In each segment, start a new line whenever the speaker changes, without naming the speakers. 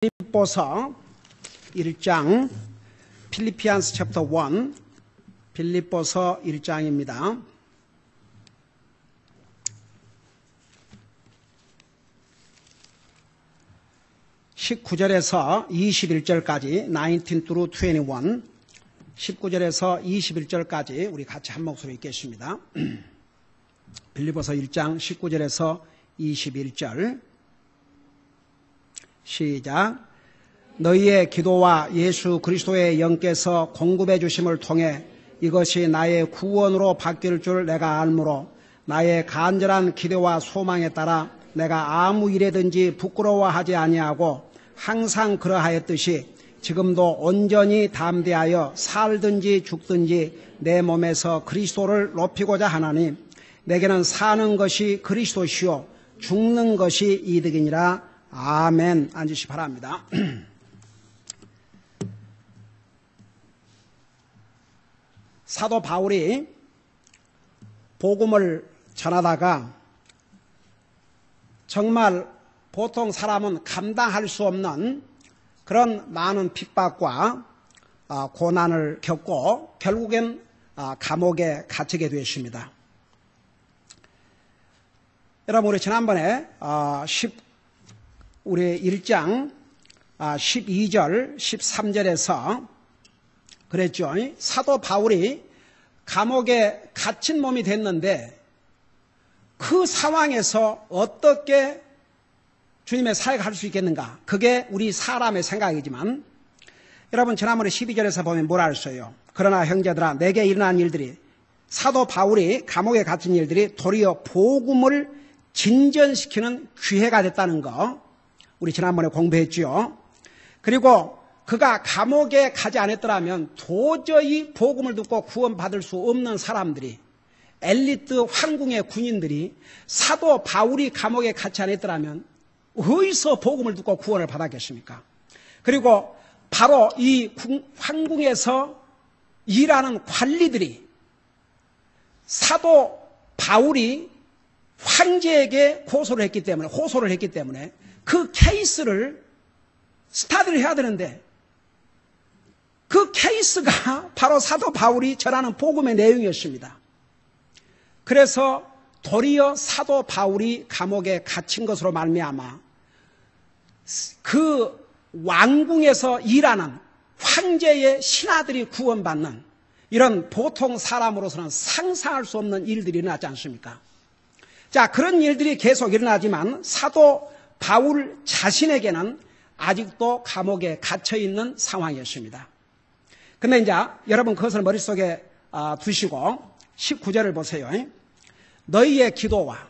빌립보서 1장 필리피안스 챕터 1 빌립보서 1장입니다. (19절에서) 21절까지 19 through 21 19절에서 21절까지 우리 같이 한 목소리 읽겠습니다. 빌립보서 1장 19절에서 21절 시작. 너희의 기도와 예수 그리스도의 영께서 공급해 주심을 통해 이것이 나의 구원으로 바뀔 줄 내가 알므로 나의 간절한 기대와 소망에 따라 내가 아무 일에든지 부끄러워하지 아니하고 항상 그러하였듯이 지금도 온전히 담대하여 살든지 죽든지 내 몸에서 그리스도를 높이고자 하나니 내게는 사는 것이 그리스도시요 죽는 것이 이득이니라. 아멘. 앉으시 바랍니다. 사도 바울이 복음을 전하다가 정말 보통 사람은 감당할 수 없는 그런 많은 핍박과 고난을 겪고 결국엔 감옥에 갇히게 되었습니다. 여러분, 우리 지난번에 우리 1장 12절 13절에서 그랬죠. 사도 바울이 감옥에 갇힌 몸이 됐는데 그 상황에서 어떻게 주님의 사역을 할 수 있겠는가? 그게 우리 사람의 생각이지만 여러분, 지난번에 12절에서 보면 뭐라 했어요? 그러나 형제들아, 내게 일어난 일들이, 사도 바울이 감옥에 갇힌 일들이 도리어 복음을 진전시키는 기회가 됐다는 거 우리 지난번에 공부했죠. 그리고 그가 감옥에 가지 않았더라면 도저히 복음을 듣고 구원받을 수 없는 사람들이, 엘리트 황궁의 군인들이 사도 바울이 감옥에 갇지 않았더라면 어디서 복음을 듣고 구원을 받았겠습니까? 그리고 바로 이 황궁에서 일하는 관리들이 사도 바울이 황제에게 호소를 했기 때문에 그 케이스를 스타디를 해야 되는데 그 케이스가 바로 사도 바울이 전하는 복음의 내용이었습니다. 그래서 도리어 사도 바울이 감옥에 갇힌 것으로 말미암아 그 왕궁에서 일하는 황제의 신하들이 구원받는 이런 보통 사람으로서는 상상할 수 없는 일들이 일어나지 않습니까? 자, 그런 일들이 계속 일어나지만 사도 바울 자신에게는 아직도 감옥에 갇혀있는 상황이었습니다. 근데 이제 여러분 그것을 머릿속에 두시고 19절을 보세요. 너희의 기도와,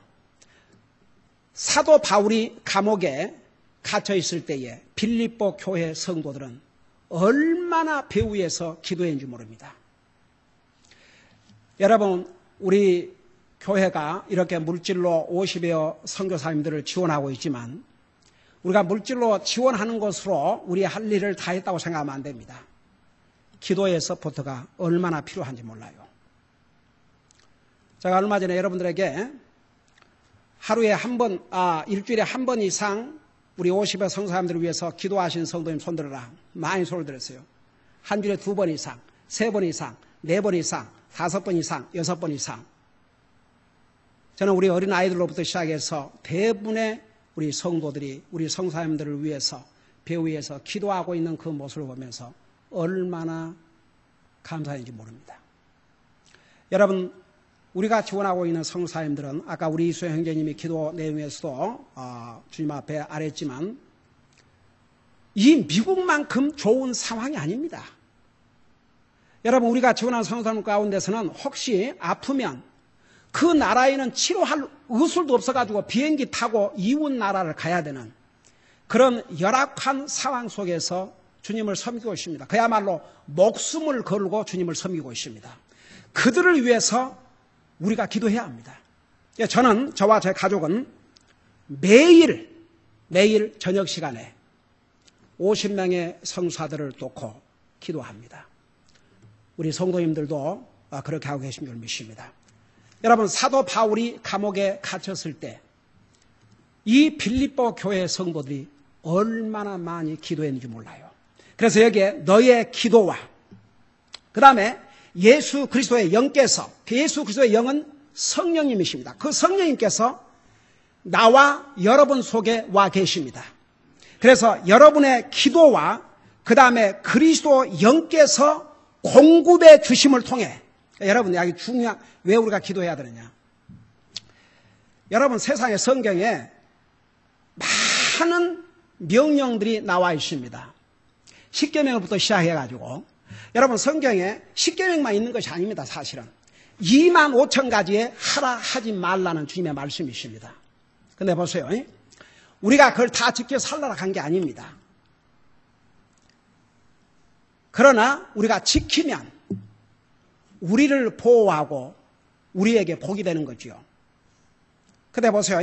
사도 바울이 감옥에 갇혀있을 때에 빌립보 교회 성도들은 얼마나 배후에서 기도했는지 모릅니다. 여러분, 우리 교회가 이렇게 물질로 50여 선교사님들을 지원하고 있지만 우리가 물질로 지원하는 것으로 우리 할 일을 다 했다고 생각하면 안 됩니다. 기도의 서포트가 얼마나 필요한지 몰라요. 제가 얼마 전에 여러분들에게 하루에 일주일에 한 번 이상 우리 50여 성사님들을 위해서 기도하신 성도님 손들어라. 많이 손을 들었어요. 한 주일에 2번 이상, 3번 이상, 4번 이상, 5번 이상, 6번 이상. 저는 우리 어린 아이들로부터 시작해서 대부분의 우리 성도들이 우리 성사님들을 위해서 배후에서 기도하고 있는 그 모습을 보면서 얼마나 감사한지 모릅니다. 여러분, 우리가 지원하고 있는 성사님들은 아까 우리 이수영 형제님이 기도 내용에서도 주님 앞에 아랬지만 이 미국만큼 좋은 상황이 아닙니다. 여러분, 우리가 지원하는 성사님 가운데서는 혹시 아프면 그 나라에는 치료할 의술도 없어가지고 비행기 타고 이웃 나라를 가야 되는 그런 열악한 상황 속에서 주님을 섬기고 있습니다. 그야말로 목숨을 걸고 주님을 섬기고 있습니다. 그들을 위해서 우리가 기도해야 합니다. 저는, 저와 제 가족은 매일 저녁 시간에 50명의 성사들을 놓고 기도합니다. 우리 성도님들도 그렇게 하고 계신 줄 믿습니다. 여러분, 사도 바울이 감옥에 갇혔을 때 이 빌립보 교회 성도들이 얼마나 많이 기도했는지 몰라요. 그래서 여기에 너의 기도와 그 다음에 예수 그리스도의 영께서, 그 예수 그리스도의 영은 성령님이십니다. 그 성령님께서 나와 여러분 속에 와 계십니다. 그래서 여러분의 기도와 그 다음에 그리스도 영께서 공급해 주심을 통해, 여러분 여기 중요한, 왜 우리가 기도해야 되느냐. 여러분 세상의 성경에 많은 명령들이 나와 있습니다. 십계명부터 시작해가지고 여러분 성경에 십계명만 있는 것이 아닙니다. 사실은 2만 5천 가지의 하라 하지 말라는 주님의 말씀이십니다. 근데 보세요, 우리가 그걸 다 지켜 살라라 한 게 아닙니다. 그러나 우리가 지키면 우리를 보호하고 우리에게 복이 되는 거지요. 근데 보세요,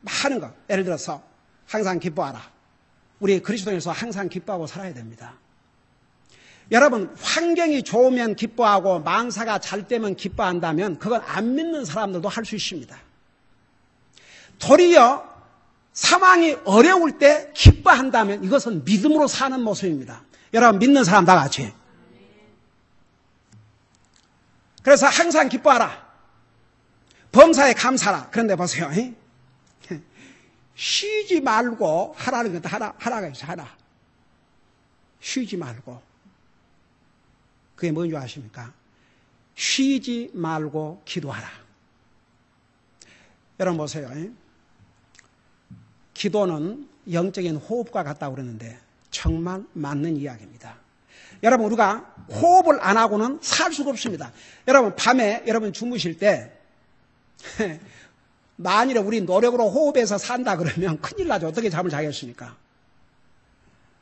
많은 것, 예를 들어서 항상 기뻐하라. 우리 그리스도인에서 항상 기뻐하고 살아야 됩니다. 여러분 환경이 좋으면 기뻐하고 만사가 잘 되면 기뻐한다면 그건 안 믿는 사람들도 할 수 있습니다. 도리어 상황이 어려울 때 기뻐한다면 이것은 믿음으로 사는 모습입니다. 여러분 믿는 사람 다 같이. 그래서 항상 기뻐하라. 범사에 감사하라. 그런데 보세요, 쉬지 말고 하라는 것도 하라가 있어. 하라. 쉬지 말고. 그게 뭔지 아십니까? 쉬지 말고 기도하라. 여러분 보세요. 기도는 영적인 호흡과 같다고 그러는데 정말 맞는 이야기입니다. 여러분 우리가 호흡을 안 하고는 살 수가 없습니다. 여러분 밤에 여러분 주무실 때 만일에 우리 노력으로 호흡해서 산다 그러면 큰일 나죠. 어떻게 잠을 자겠습니까?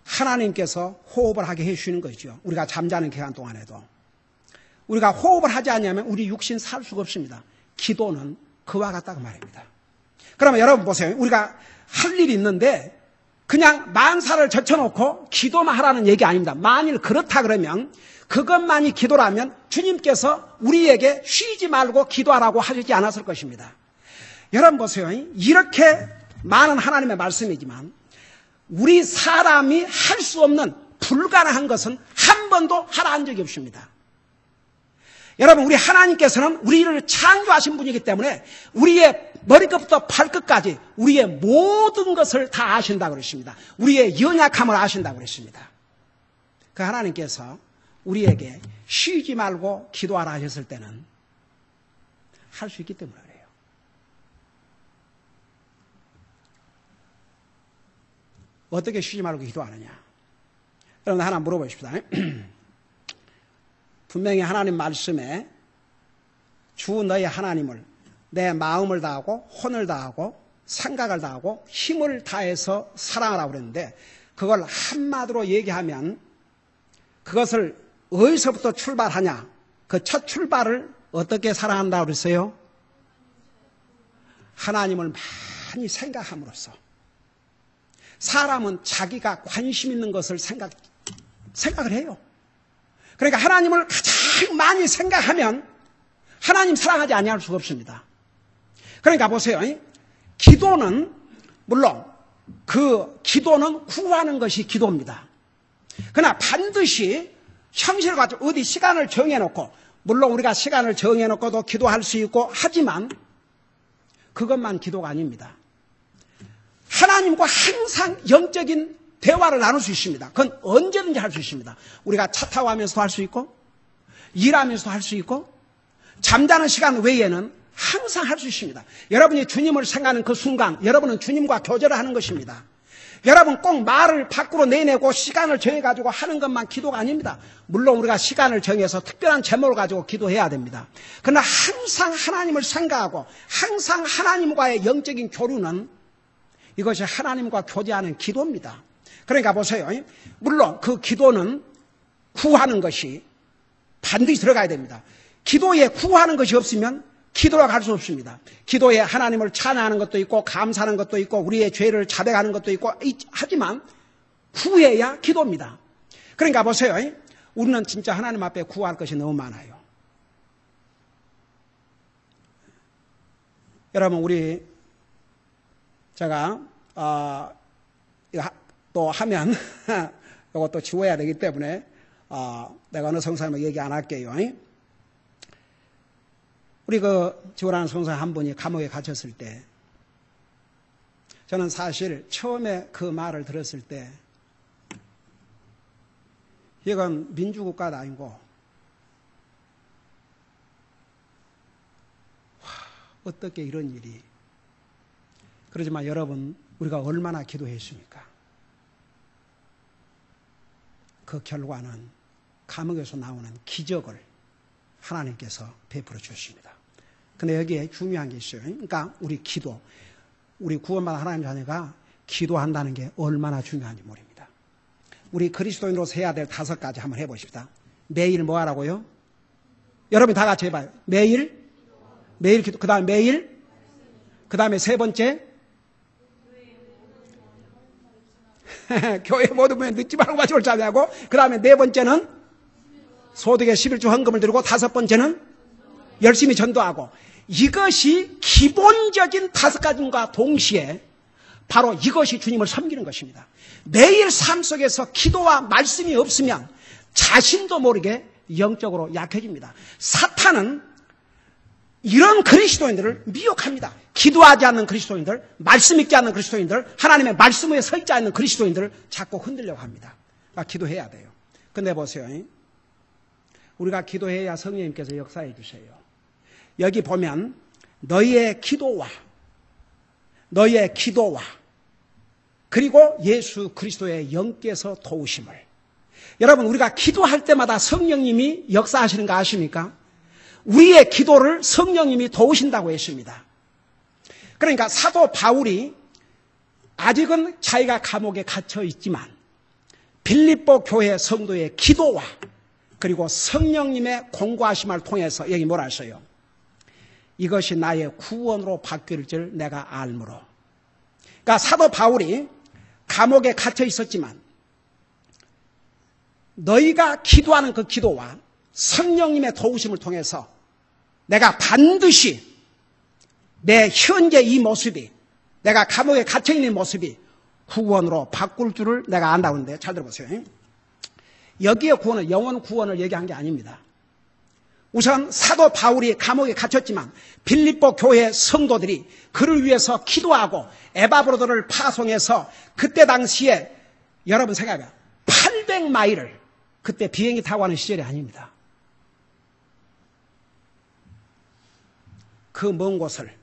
하나님께서 호흡을 하게 해주시는 거죠. 우리가 잠자는 기간 동안에도. 우리가 호흡을 하지 않으면 우리 육신 살 수가 없습니다. 기도는 그와 같다고 말입니다. 그러면 여러분 보세요. 우리가 할 일이 있는데 그냥 만사를 젖혀놓고 기도만 하라는 얘기 아닙니다. 만일 그렇다 그러면 그것만이 기도라면 주님께서 우리에게 쉬지 말고 기도하라고 하시지 않았을 것입니다. 여러분 보세요. 이렇게 많은 하나님의 말씀이지만 우리 사람이 할 수 없는 불가능한 것은 한 번도 하라 한 적이 없습니다. 여러분 우리 하나님께서는 우리를 창조하신 분이기 때문에 우리의 머리끝부터 발끝까지 우리의 모든 것을 다 아신다고 그랬습니다. 우리의 연약함을 아신다고 그랬습니다. 그 하나님께서 우리에게 쉬지 말고 기도하라 하셨을 때는 할 수 있기 때문에 그래요. 어떻게 쉬지 말고 기도하느냐? 여러분 하나 물어보십시다. 분명히 하나님 말씀에 주 너희 하나님을 내 마음을 다하고 혼을 다하고 생각을 다하고 힘을 다해서 사랑하라고 그랬는데 그걸 한마디로 얘기하면 그것을 어디서부터 출발하냐? 그 첫 출발을 어떻게 사랑한다고 그랬어요? 하나님을 많이 생각함으로써. 사람은 자기가 관심 있는 것을 생각을 해요. 그러니까 하나님을 가장 많이 생각하면 하나님 사랑하지 아니할 수가 없습니다. 그러니까 보세요. 기도는 물론 그 기도는 구하는 것이 기도입니다. 그러나 반드시 형식을 가지고 어디 시간을 정해놓고 물론 우리가 시간을 정해놓고도 기도할 수 있고 하지만 그것만 기도가 아닙니다. 하나님과 항상 영적인 대화를 나눌 수 있습니다. 그건 언제든지 할 수 있습니다. 우리가 차 타고 하면서도 할 수 있고 일하면서도 할 수 있고 잠자는 시간 외에는 항상 할 수 있습니다. 여러분이 주님을 생각하는 그 순간 여러분은 주님과 교제를 하는 것입니다. 여러분 꼭 말을 밖으로 내내고 시간을 정해가지고 하는 것만 기도가 아닙니다. 물론 우리가 시간을 정해서 특별한 제목을 가지고 기도해야 됩니다. 그러나 항상 하나님을 생각하고 항상 하나님과의 영적인 교류는 이것이 하나님과 교제하는 기도입니다. 그러니까 보세요. 물론 그 기도는 구하는 것이 반드시 들어가야 됩니다. 기도에 구하는 것이 없으면 기도라고 할 수 없습니다. 기도에 하나님을 찬양하는 것도 있고 감사하는 것도 있고 우리의 죄를 자백하는 것도 있고 하지만 구해야 기도입니다. 그러니까 보세요. 우리는 진짜 하나님 앞에 구할 것이 너무 많아요. 여러분 우리 제가 또 하면 이것도 지워야 되기 때문에 내가 어느 성사님을 얘기 안 할게요. 우리 지원하는 성사 한 분이 감옥에 갇혔을 때 저는 사실 처음에 그 말을 들었을 때 이건 민주국가도 아니고 어떻게 이런 일이. 그러지만 여러분, 우리가 얼마나 기도했습니까? 그 결과는 감옥에서 나오는 기적을 하나님께서 베풀어 주십니다. 근데 여기에 중요한 게 있어요. 그러니까 우리 기도, 우리 구원받은 하나님 자녀가 기도한다는 게 얼마나 중요한지 모릅니다. 우리 그리스도인으로서 해야 될 5가지 한번 해보십시다. 매일 뭐 하라고요? 여러분 다 같이 해봐요. 매일 기도, 그 다음에 매일, 그 다음에 3번째, 교회 모두 모여 늦지 말고 마지막을 자냐고, 그 다음에 4번째는 소득의 11조 헌금을 드리고, 5번째는 열심히 전도하고. 이것이 기본적인 5가지과 동시에 바로 이것이 주님을 섬기는 것입니다. 매일 삶 속에서 기도와 말씀이 없으면 자신도 모르게 영적으로 약해집니다. 사탄은 이런 그리스도인들을 미혹합니다. 기도하지 않는 그리스도인들, 말씀 있지 않는 그리스도인들, 하나님의 말씀 위에 서 있지 않는 그리스도인들을 자꾸 흔들려고 합니다. 그러니까 기도해야 돼요. 근데 보세요. 우리가 기도해야 성령님께서 역사해 주세요. 여기 보면 너희의 기도와 그리고 예수 그리스도의 영께서 도우심을. 여러분, 우리가 기도할 때마다 성령님이 역사하시는 거 아십니까? 우리의 기도를 성령님이 도우신다고 했습니다. 그러니까 사도 바울이 아직은 자기가 감옥에 갇혀 있지만 빌립보 교회 성도의 기도와 그리고 성령님의 공고하심을 통해서 여기 뭐라 했어요? 이것이 나의 구원으로 바뀔 줄 내가 알므로. 그러니까 사도 바울이 감옥에 갇혀 있었지만 너희가 기도하는 그 기도와 성령님의 도우심을 통해서 내가 반드시 내 현재 이 모습이, 내가 감옥에 갇혀있는 모습이 구원으로 바꿀 줄을 내가 안다고 하는데, 잘 들어보세요. 여기에 구원은 영원 구원을 얘기한 게 아닙니다. 우선 사도 바울이 감옥에 갇혔지만 빌립보 교회 성도들이 그를 위해서 기도하고 에바브로들을 파송해서 그때 당시에 여러분 생각해봐요. 800마일을 그때 비행기 타고 가는 시절이 아닙니다. 그 먼 곳을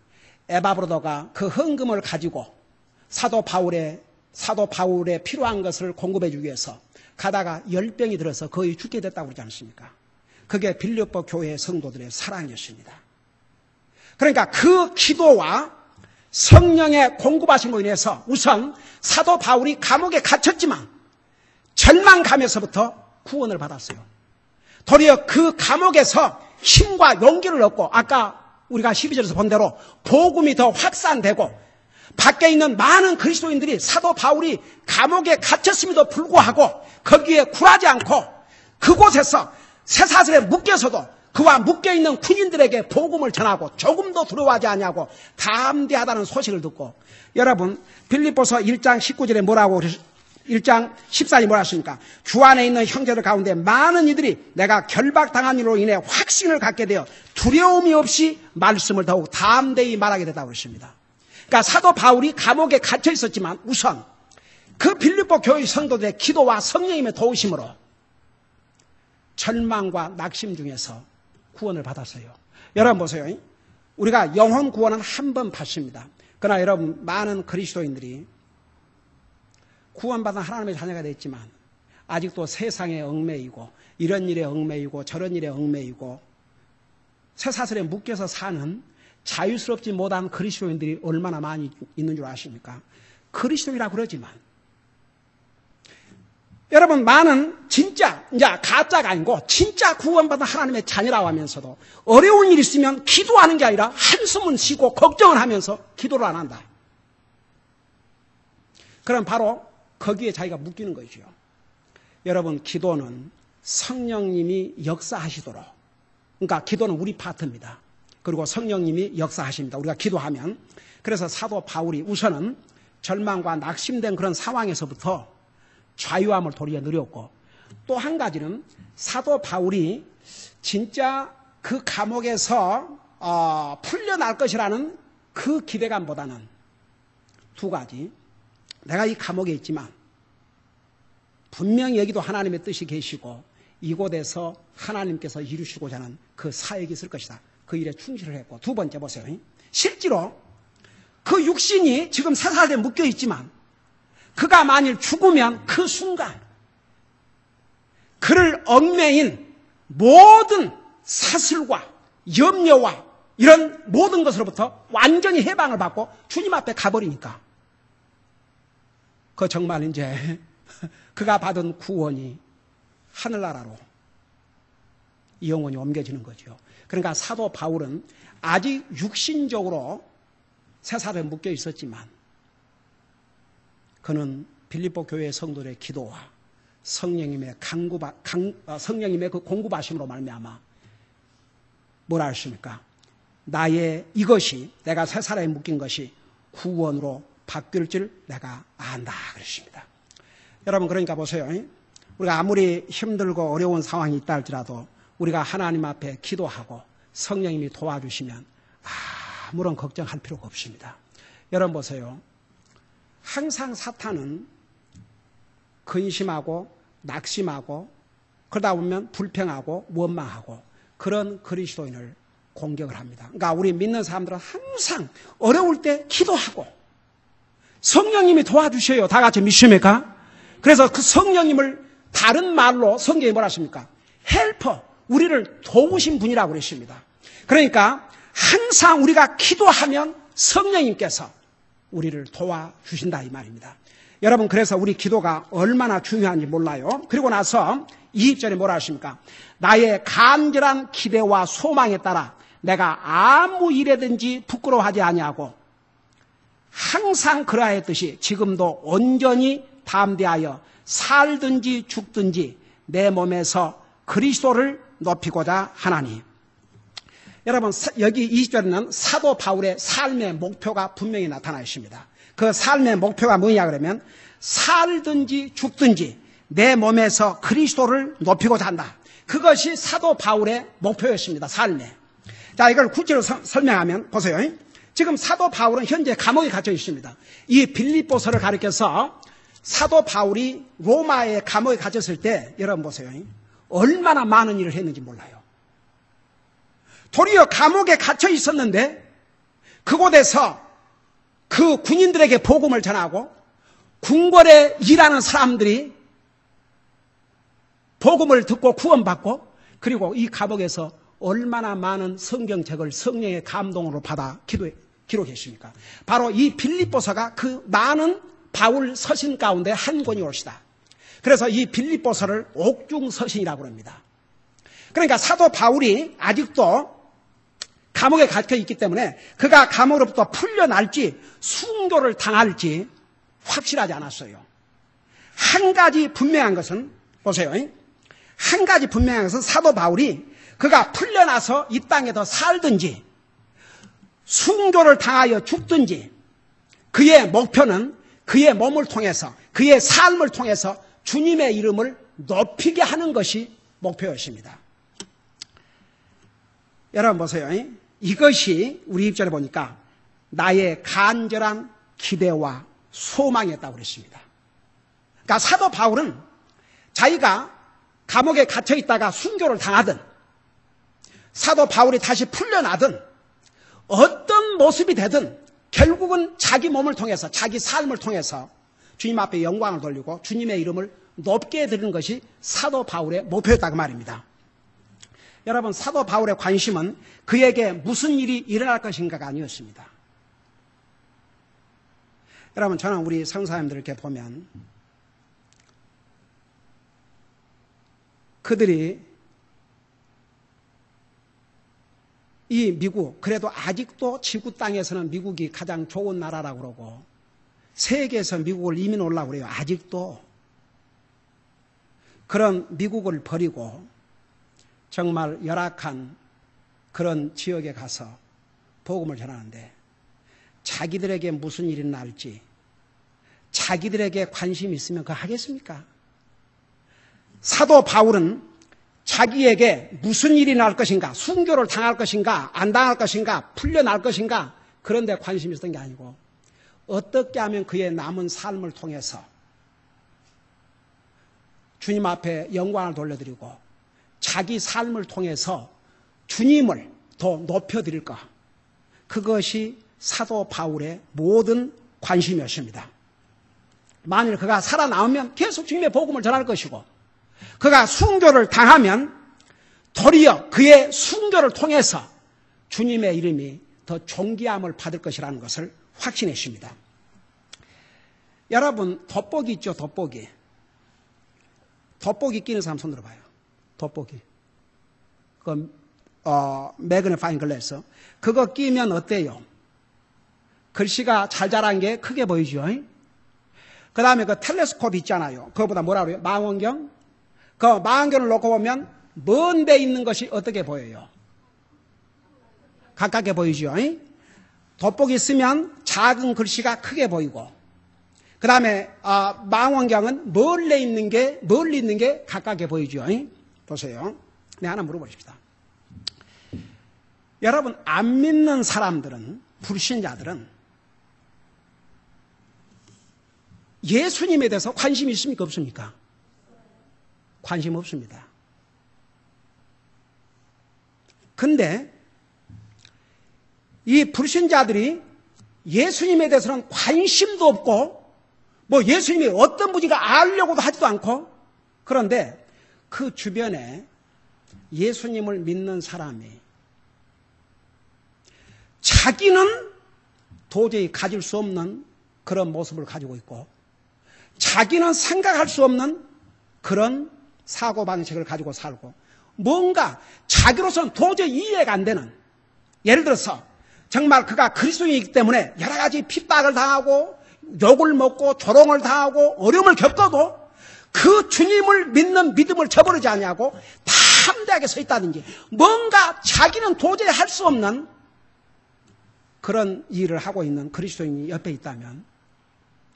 에바브로더가 그 헌금을 가지고 사도 바울에 필요한 것을 공급해 주기 위해서 가다가 열병이 들어서 거의 죽게 됐다고 그러지 않습니까? 그게 빌립보 교회 성도들의 사랑이었습니다. 그러니까 그 기도와 성령의 공급하심으로 인해서 우선 사도 바울이 감옥에 갇혔지만 절망감에서부터 구원을 받았어요. 도리어 그 감옥에서 힘과 용기를 얻고 아까 우리가 12절에서 본 대로 복음이 더 확산되고 밖에 있는 많은 그리스도인들이 사도 바울이 감옥에 갇혔음에도 불구하고 거기에 굴하지 않고 그곳에서 쇠사슬에 묶여서도 그와 묶여있는 군인들에게 복음을 전하고 조금도 두려워하지 않냐고 담대하다는 소식을 듣고, 여러분 빌립보서 1장 19절에 뭐라고 1장 14절에 뭐라 했습니까? 주 안에 있는 형제들 가운데 많은 이들이 내가 결박당한 일로 인해 확신을 갖게 되어 두려움이 없이 말씀을 더욱 담대히 말하게 됐다고 그랬습니다. 그러니까 사도 바울이 감옥에 갇혀 있었지만 우선 그 빌립보 교회 성도들의 기도와 성령님의 도우심으로 절망과 낙심 중에서 구원을 받았어요. 여러분 보세요. 우리가 영혼 구원은 한 번 받습니다. 그러나 여러분 많은 그리스도인들이 구원받은 하나님의 자녀가 됐지만 아직도 세상에 얽매이고 이런 일에 얽매이고 저런 일에 얽매이고 쇠사슬에 묶여서 사는 자유스럽지 못한 그리스도인들이 얼마나 많이 있는 줄 아십니까? 그리스도인이라고 그러지만 여러분 많은 진짜 이제 가짜가 아니고 진짜 구원받은 하나님의 자녀라고 하면서도 어려운 일이 있으면 기도하는 게 아니라 한숨은 쉬고 걱정을 하면서 기도를 안 한다. 그럼 바로 거기에 자기가 묶이는 거죠. 여러분 기도는 성령님이 역사하시도록, 그러니까 기도는 우리 파트입니다. 그리고 성령님이 역사하십니다. 우리가 기도하면. 그래서 사도 바울이 우선은 절망과 낙심된 그런 상황에서부터 자유함을 도리어 누렸고, 또 한 가지는 사도 바울이 진짜 그 감옥에서 풀려날 것이라는 그 기대감보다는 두 가지. 내가 이 감옥에 있지만 분명히 여기도 하나님의 뜻이 계시고 이곳에서 하나님께서 이루시고자 하는 그 사역이 있을 것이다. 그 일에 충실을 했고, 두 번째 보세요. 실제로 그 육신이 지금 세살에 묶여 있지만 그가 만일 죽으면 그 순간 그를 얽매인 모든 사슬과 염려와 이런 모든 것으로부터 완전히 해방을 받고 주님 앞에 가버리니까 그 정말 이제 그가 받은 구원이 하늘나라로 영원히 옮겨지는 거죠. 그러니까 사도 바울은 아직 육신적으로 세살에 묶여 있었지만 그는 빌립보 교회 성도들의 기도와 성령님의 성령님의 그 공급하심으로 말미암아 뭐라 하십니까? 나의 이것이 내가 세살에 묶인 것이 구원으로 바뀔 줄 내가 안다 그러십니다. 여러분, 그러니까 보세요. 우리가 아무리 힘들고 어려운 상황이 있다 할지라도 우리가 하나님 앞에 기도하고 성령님이 도와주시면 아무런 걱정할 필요가 없습니다. 여러분 보세요. 항상 사탄은 근심하고 낙심하고 그러다 보면 불평하고 원망하고 그런 그리스도인을 공격을 합니다. 그러니까 우리 믿는 사람들은 항상 어려울 때 기도하고 성령님이 도와주셔요. 다 같이 믿습니까? 그래서 그 성령님을 다른 말로 성경이 뭐라 하십니까? 헬퍼, 우리를 도우신 분이라고 그러십니다. 그러니까 항상 우리가 기도하면 성령님께서 우리를 도와주신다 이 말입니다. 여러분, 그래서 우리 기도가 얼마나 중요한지 몰라요. 그리고 나서 2절에 뭐라 하십니까? 나의 간절한 기대와 소망에 따라 내가 아무 일에든지 부끄러워하지 아니하고 항상 그러하였듯이 지금도 온전히 담대하여 살든지 죽든지 내 몸에서 그리스도를 높이고자 하나니. 여러분, 여기 20절에는 사도 바울의 삶의 목표가 분명히 나타나 있습니다. 그 삶의 목표가 뭐냐 그러면 살든지 죽든지 내 몸에서 그리스도를 높이고자 한다. 그것이 사도 바울의 목표였습니다. 삶에. 자, 이걸 구체로 설명하면 보세요. 지금 사도 바울은 현재 감옥에 갇혀 있습니다. 이 빌립보서를 가리켜서 사도 바울이 로마의 감옥에 갇혔을 때 여러분 보세요. 얼마나 많은 일을 했는지 몰라요. 도리어 감옥에 갇혀 있었는데 그곳에서 그 군인들에게 복음을 전하고 궁궐에 일하는 사람들이 복음을 듣고 구원받고 그리고 이 감옥에서 얼마나 많은 성경책을 성령의 감동으로 받아 기록했습니까? 바로 이 빌립보서가 그 많은 바울 서신 가운데 한 권이 옳시다. 그래서 이 빌립보서를 옥중서신이라고 합니다. 그러니까 사도 바울이 아직도 감옥에 갇혀 있기 때문에 그가 감옥으로부터 풀려날지 순교를 당할지 확실하지 않았어요. 한 가지 분명한 것은 보세요. 한 가지 분명한 것은 사도 바울이 그가 풀려나서 이 땅에 더 살든지 순교를 당하여 죽든지 그의 목표는 그의 몸을 통해서 그의 삶을 통해서 주님의 이름을 높이게 하는 것이 목표였습니다. 여러분 보세요. 이것이 우리 입장에 보니까 나의 간절한 기대와 소망이었다고 그랬습니다. 그러니까 사도 바울은 자기가 감옥에 갇혀 있다가 순교를 당하든 사도 바울이 다시 풀려나든 어떤 모습이 되든 결국은 자기 몸을 통해서 자기 삶을 통해서 주님 앞에 영광을 돌리고 주님의 이름을 높게 드리는 것이 사도 바울의 목표였다고 말입니다. 여러분, 사도 바울의 관심은 그에게 무슨 일이 일어날 것인가가 아니었습니다. 여러분, 저는 우리 성사님들 이렇게 보면 그들이 이 미국, 그래도 아직도 지구 땅에서는 미국이 가장 좋은 나라라고 그러고 세계에서 미국을 이민 오려고 그래요. 아직도. 그런 미국을 버리고 정말 열악한 그런 지역에 가서 복음을 전하는데 자기들에게 무슨 일이 날지 자기들에게 관심이 있으면 그거 하겠습니까? 사도 바울은 자기에게 무슨 일이 날 것인가, 순교를 당할 것인가, 안 당할 것인가, 풀려날 것인가, 그런 데 관심이 있었던 게 아니고 어떻게 하면 그의 남은 삶을 통해서 주님 앞에 영광을 돌려드리고 자기 삶을 통해서 주님을 더 높여드릴까, 그것이 사도 바울의 모든 관심이었습니다. 만일 그가 살아남으면 계속 주님의 복음을 전할 것이고, 그가 순교를 당하면 도리어 그의 순교를 통해서 주님의 이름이 더 존귀함을 받을 것이라는 것을 확신했습니다. 여러분, 돋보기 있죠, 돋보기. 돋보기 끼는 사람 손 들어봐요. 돋보기. 매그니파잉 글래스. 그거 끼면 어때요? 글씨가 잘 자란 게 크게 보이죠? 그 다음에 그 텔레스콥 있잖아요. 그거보다 뭐라 그래요? 망원경? 그 망원경을 놓고 보면 먼 데 있는 것이 어떻게 보여요? 가깝게 보이죠? 돋보기 쓰면 작은 글씨가 크게 보이고, 그 다음에 망원경은 멀리 있는 게 가깝게 보이죠? 보세요. 네, 하나 물어보십시다. 여러분, 안 믿는 사람들은, 불신자들은 예수님에 대해서 관심이 있습니까, 없습니까? 관심 없습니다. 근데 이 불신자들이 예수님에 대해서는 관심도 없고, 뭐 예수님이 어떤 분인가 알려고도 하지도 않고, 그런데 그 주변에 예수님을 믿는 사람이 자기는 도저히 가질 수 없는 그런 모습을 가지고 있고, 자기는 생각할 수 없는 그런 사고방식을 가지고 살고, 뭔가 자기로서는 도저히 이해가 안 되는, 예를 들어서 정말 그가 그리스도인이기 때문에 여러 가지 핍박을 당하고 욕을 먹고 조롱을 당하고 어려움을 겪어도 그 주님을 믿는 믿음을 저버리지 않냐고 담대하게 서 있다든지, 뭔가 자기는 도저히 할 수 없는 그런 일을 하고 있는 그리스도인이 옆에 있다면,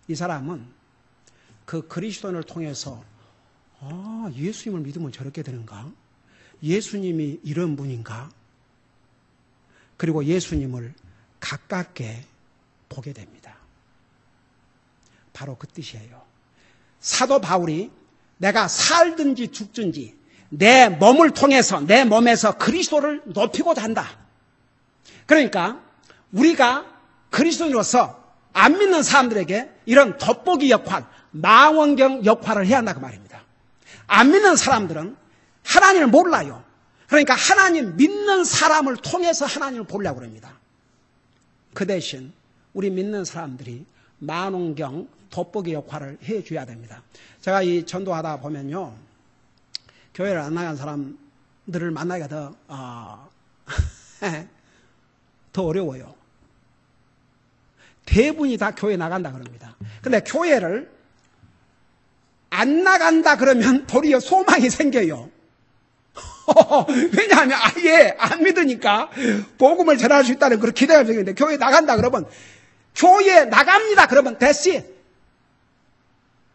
이 사람은 그 그리스도인을 통해서 예수님을 믿으면 저렇게 되는가? 예수님이 이런 분인가? 그리고 예수님을 가깝게 보게 됩니다. 바로 그 뜻이에요. 사도 바울이 내가 살든지 죽든지 내 몸을 통해서, 내 몸에서 그리스도를 높이고자 한다. 그러니까 우리가 그리스도인으로서 안 믿는 사람들에게 이런 돋보기 역할, 망원경 역할을 해야 한다 그 말입니다. 안 믿는 사람들은 하나님을 몰라요. 그러니까 하나님 믿는 사람을 통해서 하나님을 보려고 합니다. 그 대신 우리 믿는 사람들이 망원경, 돋보기 역할을 해줘야 됩니다. 제가 이 전도하다 보면요, 교회를 안 나간 사람들을 만나기가 더 어려워요. 대부분이 다 교회 나간다 그럽니다. 근데 교회를 안 나간다 그러면 도리어 소망이 생겨요. 왜냐하면 아예 안 믿으니까 복음을 전할 수 있다는 그런 기대가 생기는데, 교회 나간다 그러면, 교회 나갑니다 그러면 됐지.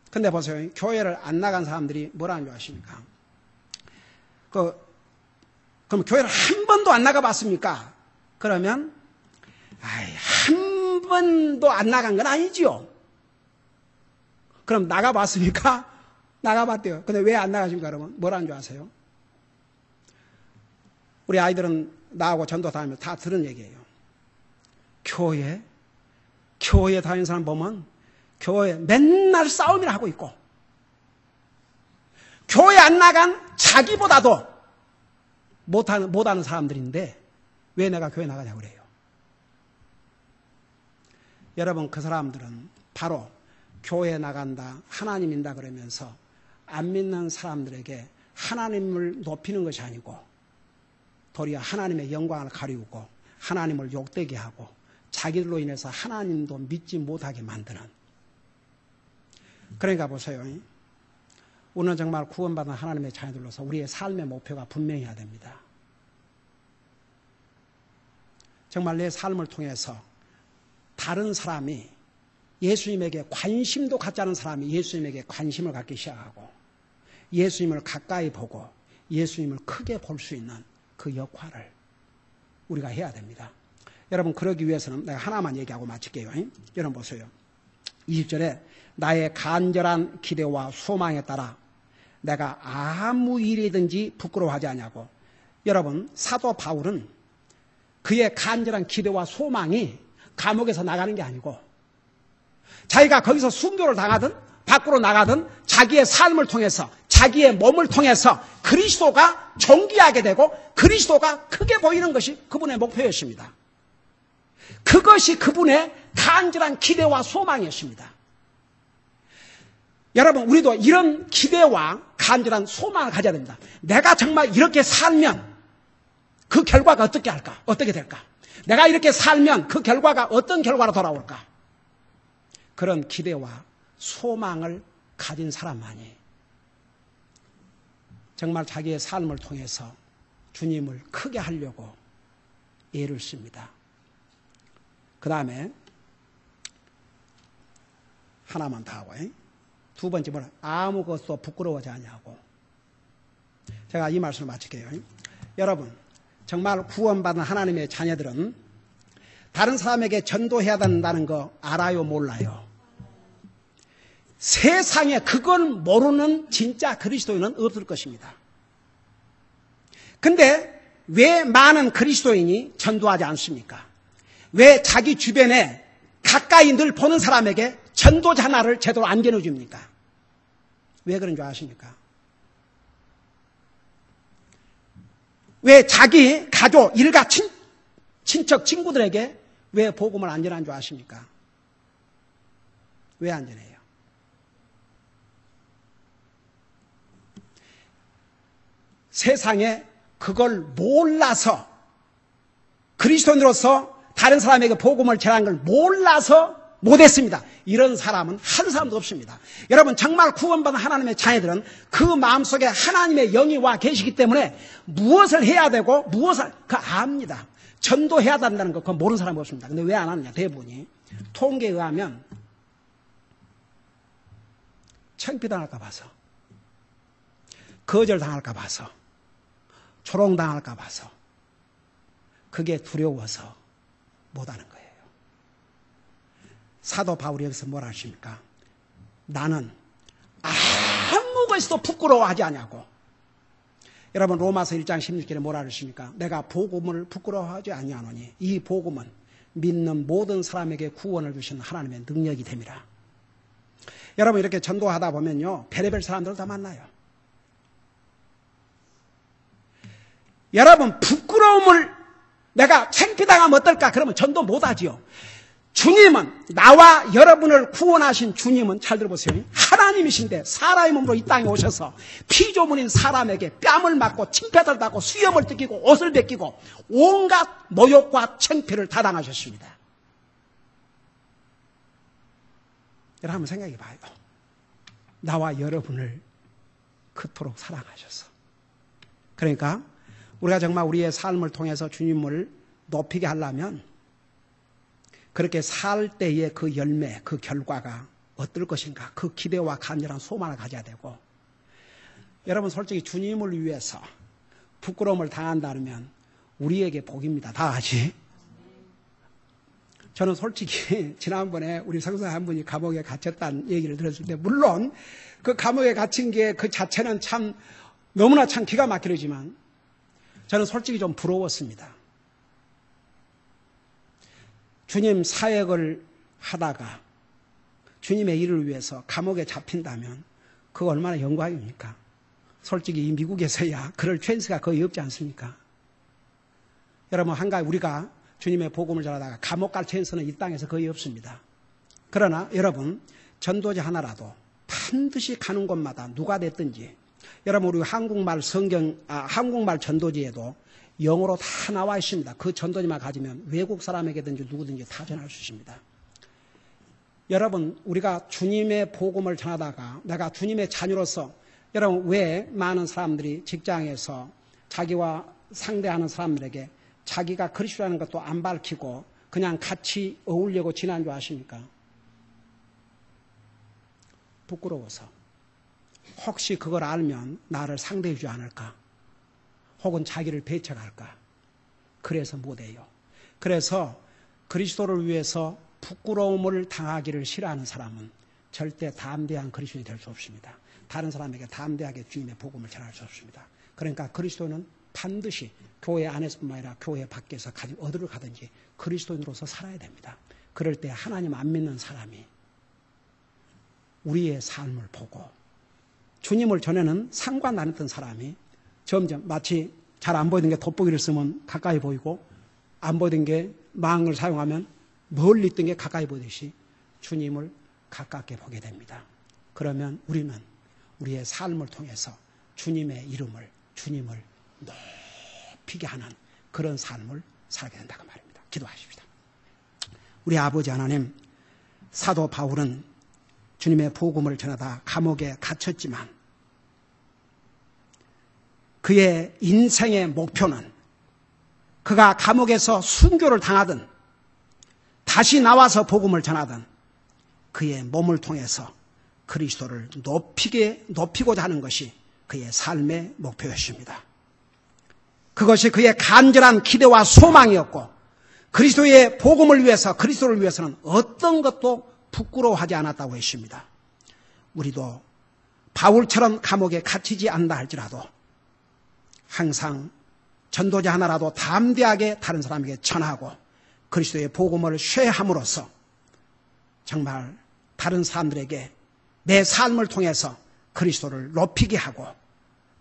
근데 보세요. 교회를 안 나간 사람들이 뭐라는 줄 아십니까? 그럼 교회를 한 번도 안 나가봤습니까? 그러면 한 번도 안 나간 건 아니지요. 그럼 나가봤습니까? 나가봤대요. 근데 왜 안 나가십니까? 그러면 뭐라는 줄 아세요? 우리 아이들은 나하고 전도 다니면서 다 들은 얘기예요. 교회 다니는 사람 보면 교회 맨날 싸움이나 하고 있고, 교회 안 나간 자기보다도 못하는 사람들인데 왜 내가 교회 나가냐고 그래요. 여러분, 그 사람들은 바로 교회 나간다, 하나님 믿는다 그러면서 안 믿는 사람들에게 하나님을 높이는 것이 아니고 도리어 하나님의 영광을 가리우고 하나님을 욕되게 하고 자기들로 인해서 하나님도 믿지 못하게 만드는. 그러니까 보세요. 우리는 정말 구원받은 하나님의 자녀들로서 우리의 삶의 목표가 분명해야 됩니다. 정말 내 삶을 통해서 다른 사람이 예수님에게 관심도 갖지 않은 사람이 예수님에게 관심을 갖기 시작하고 예수님을 가까이 보고 예수님을 크게 볼 수 있는 그 역할을 우리가 해야 됩니다. 여러분, 그러기 위해서는 내가 하나만 얘기하고 마칠게요. 여러분 보세요. 20절에 나의 간절한 기대와 소망에 따라 내가 아무 일이든지 부끄러워하지 않냐고. 여러분, 사도 바울은 그의 간절한 기대와 소망이 감옥에서 나가는 게 아니고 자기가 거기서 순교를 당하든 밖으로 나가든 자기의 삶을 통해서 자기의 몸을 통해서 그리스도가 존귀하게 되고 그리스도가 크게 보이는 것이 그분의 목표였습니다. 그것이 그분의 간절한 기대와 소망이었습니다. 여러분, 우리도 이런 기대와 간절한 소망을 가져야 됩니다. 내가 정말 이렇게 살면 그 결과가 어떻게 될까? 내가 이렇게 살면 그 결과가 어떤 결과로 돌아올까? 그런 기대와 소망을 가진 사람만이 정말 자기의 삶을 통해서 주님을 크게 하려고 애를 씁니다. 그 다음에 하나만 더 하고, 두 번째 뭐라? 아무것도 부끄러워하지 않냐고. 제가 이 말씀을 마칠게요. 여러분, 정말 구원받은 하나님의 자녀들은 다른 사람에게 전도해야 된다는 거 알아요, 몰라요? 세상에 그걸 모르는 진짜 그리스도인은 없을 것입니다. 근데 왜 많은 그리스도인이 전도하지 않습니까? 왜 자기 주변에 가까이 늘 보는 사람에게 전도자 하나를 제대로 안 전해줍니까? 왜 그런 줄 아십니까? 왜 자기 가족, 일가, 친척, 친구들에게 왜 복음을 안 전하는 줄 아십니까? 왜 안 전해요? 세상에 그걸 몰라서 그리스도인으로서 다른 사람에게 복음을 전하는 걸 몰라서 못했습니다. 이런 사람은 한 사람도 없습니다. 여러분, 정말 구원받은 하나님의 자녀들은 그 마음속에 하나님의 영이 와 계시기 때문에 무엇을 해야 되고 무엇을 압니다. 전도해야 된다는 거 그건 모르는 사람이 없습니다. 근데 왜 안 하느냐? 대부분이 통계에 의하면 창피당할까 봐서, 거절당할까 봐서, 조롱당할까 봐서, 그게 두려워서 못하는 거예요. 사도 바울이 여기서 뭐라 하십니까? 나는 아무 것도 부끄러워하지 않냐고. 여러분, 로마서 1장 16절에 뭐라 하십니까? 내가 복음을 부끄러워하지 아니하노니 이 복음은 믿는 모든 사람에게 구원을 주시는 하나님의 능력이 됨이라. 여러분, 이렇게 전도하다 보면요, 별의별 사람들 다 만나요. 여러분, 부끄러움을 내가 창피당하면 어떨까? 그러면 전도 못하지요. 주님은, 나와 여러분을 구원하신 주님은, 잘 들어보세요, 하나님이신데 사람의 몸으로 이 땅에 오셔서 피조물인 사람에게 뺨을 맞고 침패를 받고 수염을 뜯기고 옷을 벗기고 온갖 모욕과 창피를 다 당하셨습니다. 여러분, 한번 생각해 봐요. 나와 여러분을 그토록 사랑하셔서. 그러니까 우리가 정말 우리의 삶을 통해서 주님을 높이게 하려면 그렇게 살 때의 그 열매, 그 결과가 어떨 것인가, 그 기대와 간절한 소망을 가져야 되고, 여러분, 솔직히 주님을 위해서 부끄러움을 당한다면 우리에게 복입니다. 다 같이. 저는 솔직히 지난번에 우리 성사 한 분이 감옥에 갇혔다는 얘기를 들었을 때, 물론 그 감옥에 갇힌 게 그 자체는 참 너무나 참 기가 막히지만 저는 솔직히 좀 부러웠습니다. 주님 사역을 하다가 주님의 일을 위해서 감옥에 잡힌다면 그거 얼마나 영광입니까? 솔직히 이 미국에서야 그럴 찬스가 거의 없지 않습니까? 여러분, 한가지 우리가 주님의 복음을 전하다가 감옥 갈 찬스는 이 땅에서 거의 없습니다. 그러나 여러분, 전도자 하나라도 반드시 가는 곳마다 누가 됐든지, 여러분, 우리 한국말 한국말 전도지에도 영어로 다 나와 있습니다. 그 전도지만 가지면 외국 사람에게든지 누구든지 다 전할 수 있습니다. 여러분, 우리가 주님의 복음을 전하다가 내가 주님의 자녀로서, 여러분, 왜 많은 사람들이 직장에서 자기와 상대하는 사람들에게 자기가 그리스도라는 것도 안 밝히고 그냥 같이 어울려고 지난 줄 아십니까? 부끄러워서 혹시 그걸 알면 나를 상대해 주지 않을까? 혹은 자기를 배척할까? 그래서 못해요. 그래서 그리스도를 위해서 부끄러움을 당하기를 싫어하는 사람은 절대 담대한 그리스도인이 될 수 없습니다. 다른 사람에게 담대하게 주님의 복음을 전할 수 없습니다. 그러니까 그리스도는 반드시 교회 안에서뿐만 아니라 교회 밖에서 어디를 가든지 그리스도인으로서 살아야 됩니다. 그럴 때 하나님 안 믿는 사람이 우리의 삶을 보고 주님을 전에는 상관 안 했던 사람이 점점 마치 잘 안 보이던 게 돋보기를 쓰면 가까이 보이고 안 보이던 게 망을 사용하면 멀리 있던 게 가까이 보이듯이 주님을 가깝게 보게 됩니다. 그러면 우리는 우리의 삶을 통해서 주님의 이름을, 주님을 높이게 하는 그런 삶을 살게 된다고 말입니다. 기도하십시다. 우리 아버지 하나님, 사도 바울은 주님의 복음을 전하다 감옥에 갇혔지만 그의 인생의 목표는 그가 감옥에서 순교를 당하든 다시 나와서 복음을 전하든 그의 몸을 통해서 그리스도를 높이고자 하는 것이 그의 삶의 목표였습니다. 그것이 그의 간절한 기대와 소망이었고 그리스도의 복음을 위해서 그리스도를 위해서는 어떤 것도 부끄러워하지 않았다고 했습니다. 우리도 바울처럼 감옥에 갇히지 않다 할지라도 항상 전도자 하나라도 담대하게 다른 사람에게 전하고 그리스도의 복음을 쉐함으로써 정말 다른 사람들에게 내 삶을 통해서 그리스도를 높이게 하고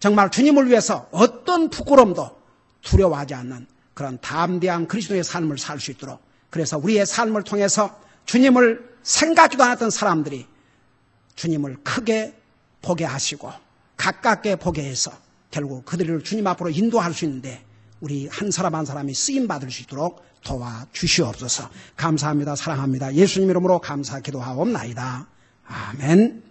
정말 주님을 위해서 어떤 부끄러움도 두려워하지 않는 그런 담대한 그리스도의 삶을 살 수 있도록 그래서 우리의 삶을 통해서 주님을 생각지도 않았던 사람들이 주님을 크게 보게 하시고 가깝게 보게 해서 결국 그들을 주님 앞으로 인도할 수 있는데 우리 한 사람 한 사람이 쓰임받을 수 있도록 도와주시옵소서. 감사합니다. 사랑합니다. 예수님 이름으로 감사 기도하옵나이다. 아멘.